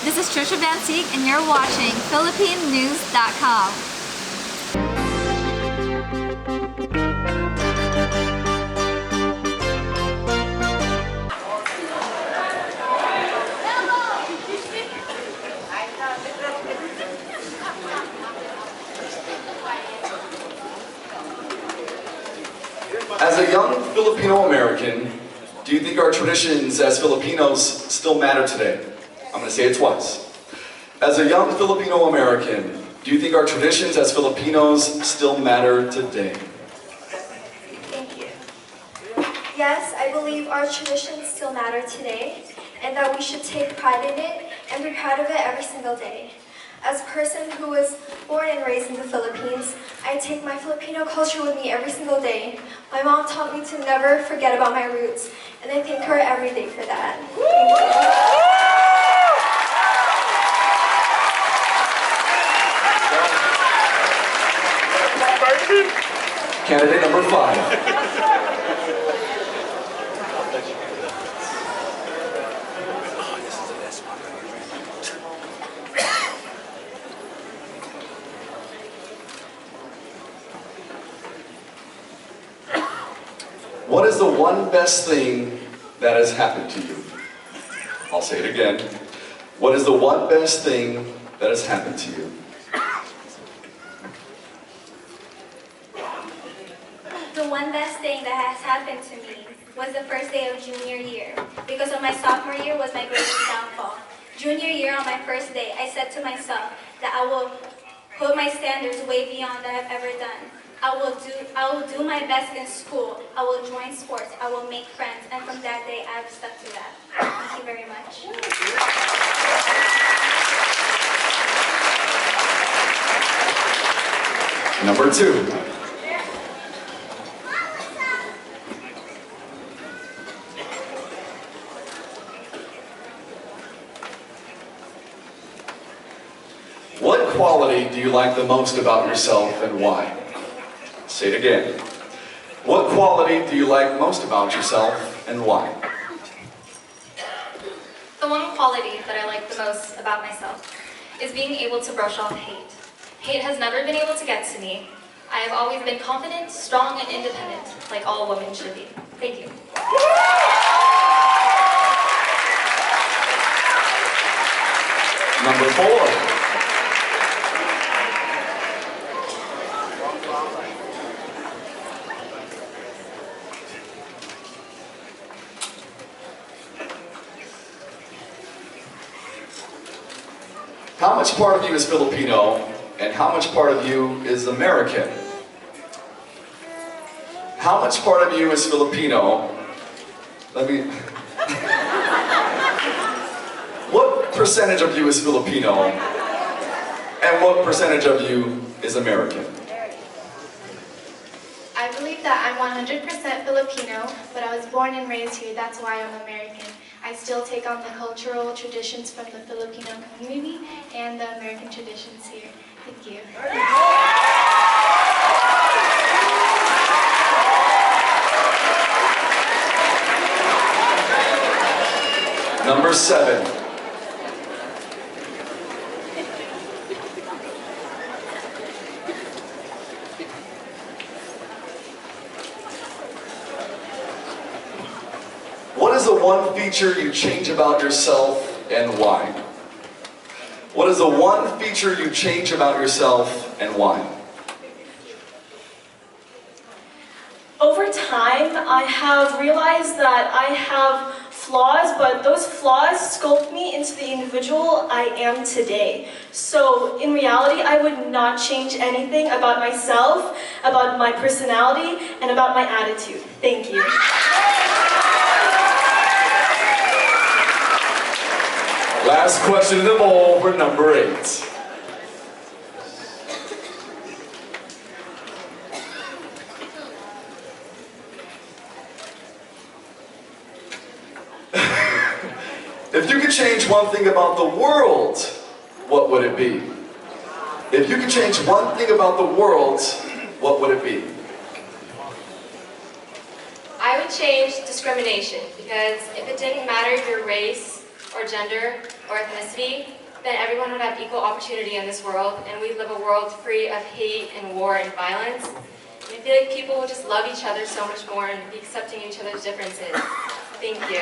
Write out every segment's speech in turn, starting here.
This is Trisha Van Seek, and you're watching PhilippineNews.com. As a young Filipino-American, do you think our traditions as Filipinos still matter today? I'm going to say it twice. As a young Filipino-American, do you think our traditions as Filipinos still matter today? Thank you. Yes, I believe our traditions still matter today, and that we should take pride in it and be proud of it every single day. As a person who was born and raised in the Philippines, I take my Filipino culture with me every single day. My mom taught me to never forget about my roots, and I thank her every day for that. Candidate number 5. What is the one best thing that has happened to you? I'll say it again. What is the one best thing that has happened to you? The one best thing that has happened to me was the first day of junior year, because of my sophomore year was my greatest downfall. Junior year, on my first day, I said to myself that I will put my standards way beyond that I've ever done. I will do my best in school. I will join sports. I will make friends. And from that day, I've stuck to that. Thank you very much. Number 2. What quality do you like the most about yourself and why? Say it again. What quality do you like most about yourself and why? The one quality that I like the most about myself is being able to brush off hate. Hate has never been able to get to me. I have always been confident, strong, and independent, like all women should be. Thank you. Number 4. How much part of you is Filipino, and how much part of you is American? How much part of you is Filipino? What percentage of you is Filipino, and what percentage of you is American? I believe that I'm 100% Filipino, but I was born and raised here, that's why I'm American. I still take on the cultural traditions from the Filipino community and the American traditions here. Thank you. Number 7. What is the one feature you change about yourself and why? What is the one feature you change about yourself and why? Over time, I have realized that I have flaws, but those flaws sculpt me into the individual I am today. So, in reality, I would not change anything about myself, about my personality, and about my attitude. Thank you. Last question in the bowl for number 8. If you could change one thing about the world, what would it be? If you could change one thing about the world, what would it be? I would change discrimination, because if it didn't matter your race or gender, or ethnicity, then everyone would have equal opportunity in this world, and we'd live a world free of hate and war and violence. And I feel like people would just love each other so much more and be accepting each other's differences. Thank you.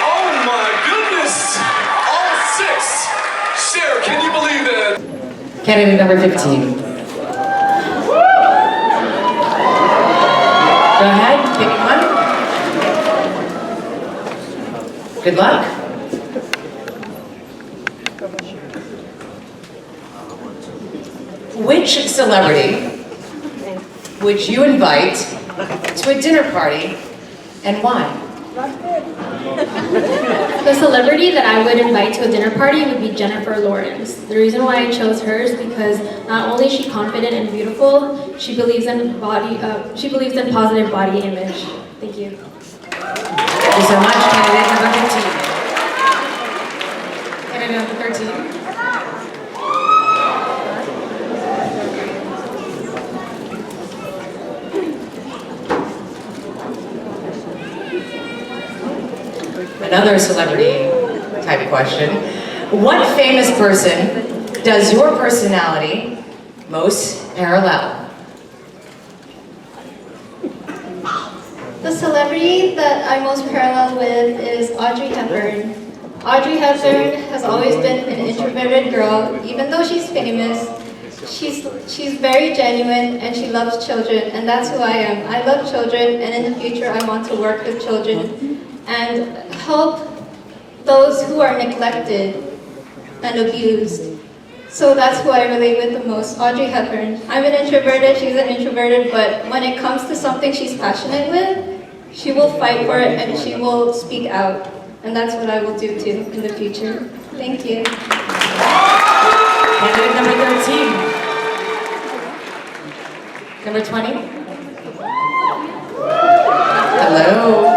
Oh my goodness! All 6! Sarah, can you believe it? Candidate number 15. Go ahead, pick one. Good luck. Which celebrity would you invite to a dinner party and why? The celebrity that I would invite to a dinner party would be Jennifer Lawrence. The reason why I chose her is because not only is she confident and beautiful, she believes in positive body image. Thank you. Thank you so much, candidate number 15. Candidate number 13. Another celebrity type of question. What famous person does your personality most parallel? The celebrity that I most parallel with is Audrey Hepburn. Audrey Hepburn has always been an introverted girl. Even though she's famous, she's very genuine and she loves children, and that's who I am. I love children, and in the future I want to work with children and help those who are neglected and abused. So that's who I relate with the most, Audrey Hepburn. I'm an introverted, she's an introverted, but when it comes to something she's passionate with, she will fight for it and she will speak out. And that's what I will do too in the future. Thank you. Candidate number 13. Number 20. Hello.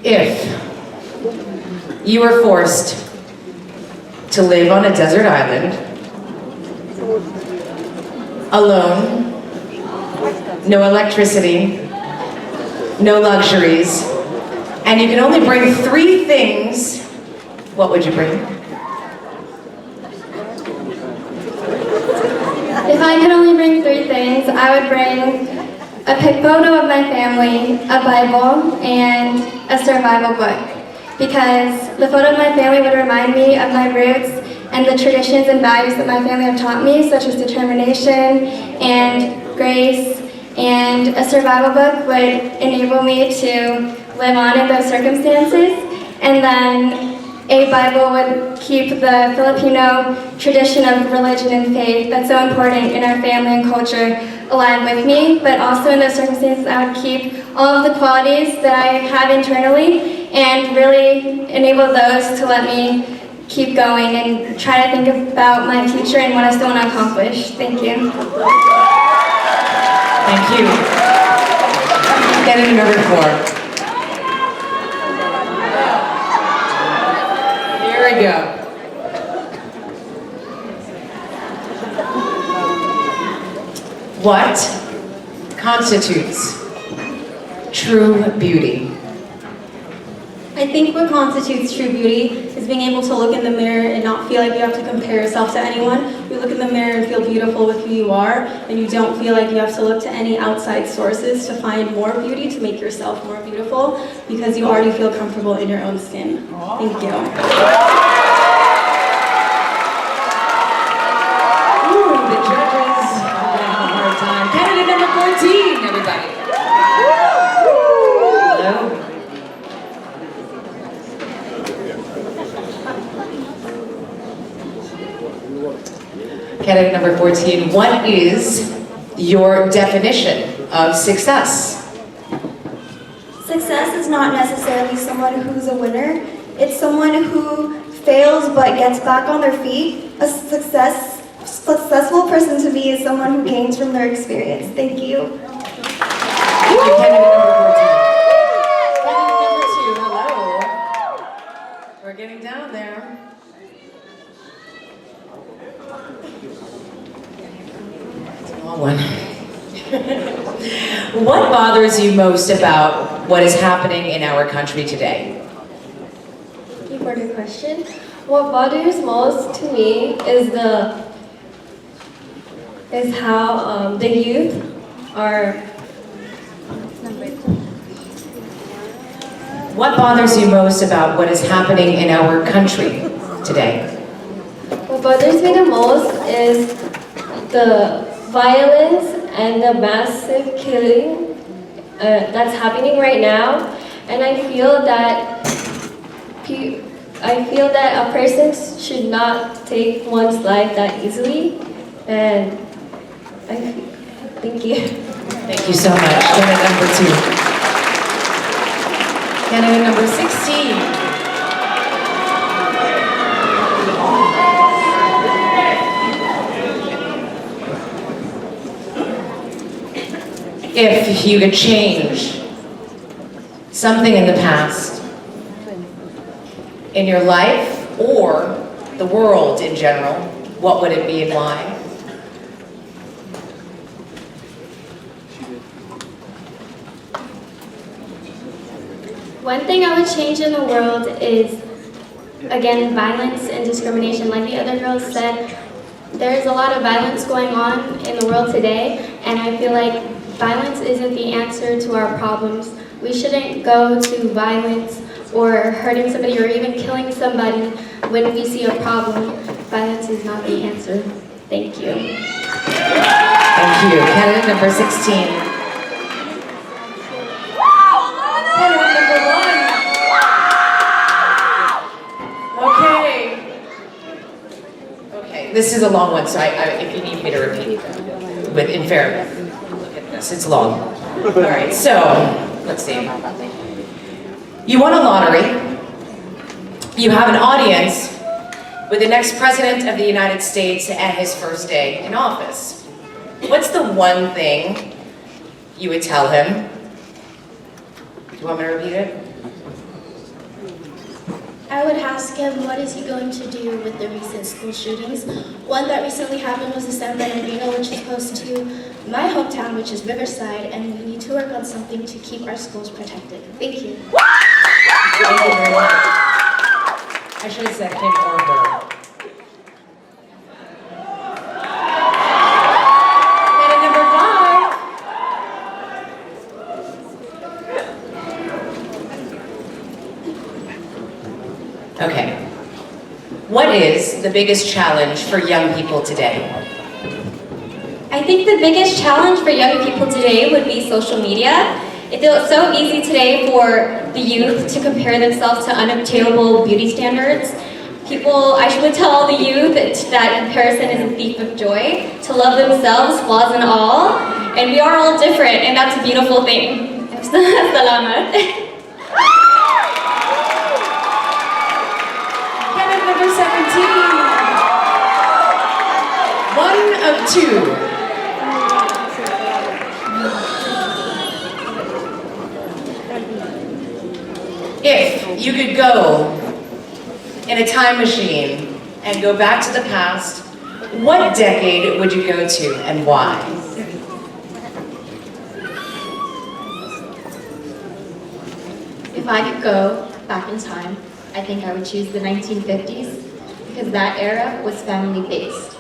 If you were forced to live on a desert island, alone, no electricity, no luxuries, and you can only bring 3 things, what would you bring? If I could only bring 3 things, I would bring a pic photo of my family, a Bible, and a survival book. Because the photo of my family would remind me of my roots and the traditions and values that my family have taught me, such as determination and grace, and a survival book would enable me to live on in those circumstances. And then a Bible would keep the Filipino tradition of religion and faith that's so important in our family and culture alive with me, but also in those circumstances I would keep all of the qualities that I have internally and really enable those to let me keep going and try to think about my future and what I still want to accomplish. Thank you. Thank you. Candidate number 4. Here we go. What constitutes true beauty? I think what constitutes true beauty is being able to look in the mirror and not feel like you have to compare yourself to anyone. You look in the mirror and feel beautiful with who you are, and you don't feel like you have to look to any outside sources to find more beauty, to make yourself more beautiful, because you already feel comfortable in your own skin. Thank you. Ooh, the judges are having a hard time. Candidate number 14, everybody. Hello. Candidate number 14, what is your definition of success? Success is not necessarily someone who's a winner. It's someone who fails but gets back on their feet. A successful person to me is someone who gains from their experience. Thank you. Thank you, candidate number 14. Candidate number 2, hello. We're getting down there. It's a long one. What bothers you most about what is happening in our country today? Thank you for the question. What bothers most to me is how the youth are. What bothers you most about what is happening in our country today? What bothers me the most is the violence and the massive killing that's happening right now, and I feel that a person should not take one's life that easily, and thank you. Thank you so much. Candidate number 2. Candidate number 16. If you could change something in the past, in your life or the world in general, what would it be and why? One thing I would change in the world is, again, violence and discrimination. Like the other girls said, there's a lot of violence going on in the world today, and I feel like violence isn't the answer to our problems. We shouldn't go to violence or hurting somebody or even killing somebody when we see a problem. Violence is not the answer. Thank you. Thank you. Candidate number 16. Candidate number 1. Okay, this is a long one, so if you need me to repeat, in fairness, look at this, it's long. All right, so, let's see. You won a lottery. You have an audience with the next President of the United States at his first day in office. What's the one thing you would tell him? Do you want me to repeat it? I would ask him what is he going to do with the recent school shootings. One that recently happened was in San Bernardino, which is close to my hometown, which is Riverside, and we need to work on something to keep our schools protected. Thank you. Thank you very much. I should have said him or her. Candidate number 5. Okay. What is the biggest challenge for young people today? I think the biggest challenge for young people today would be social media. It feels so easy today for the youth to compare themselves to unobtainable beauty standards. I should tell all the youth that comparison is a thief of joy, to love themselves, flaws and all, and we are all different, and that's a beautiful thing. Salamat. Candidate number 17. 1 of 2. If you could go in a time machine and go back to the past, what decade would you go to and why? If I could go back in time, I think I would choose the 1950s because that era was family-based.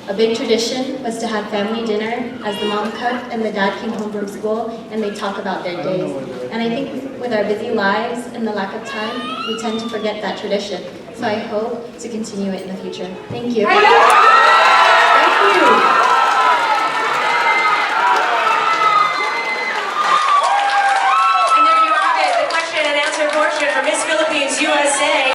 A big tradition was to have family dinner as the mom cooked and the dad came home from school and they talk about their days. And I think with our busy lives and the lack of time, we tend to forget that tradition. So I hope to continue it in the future. Thank you.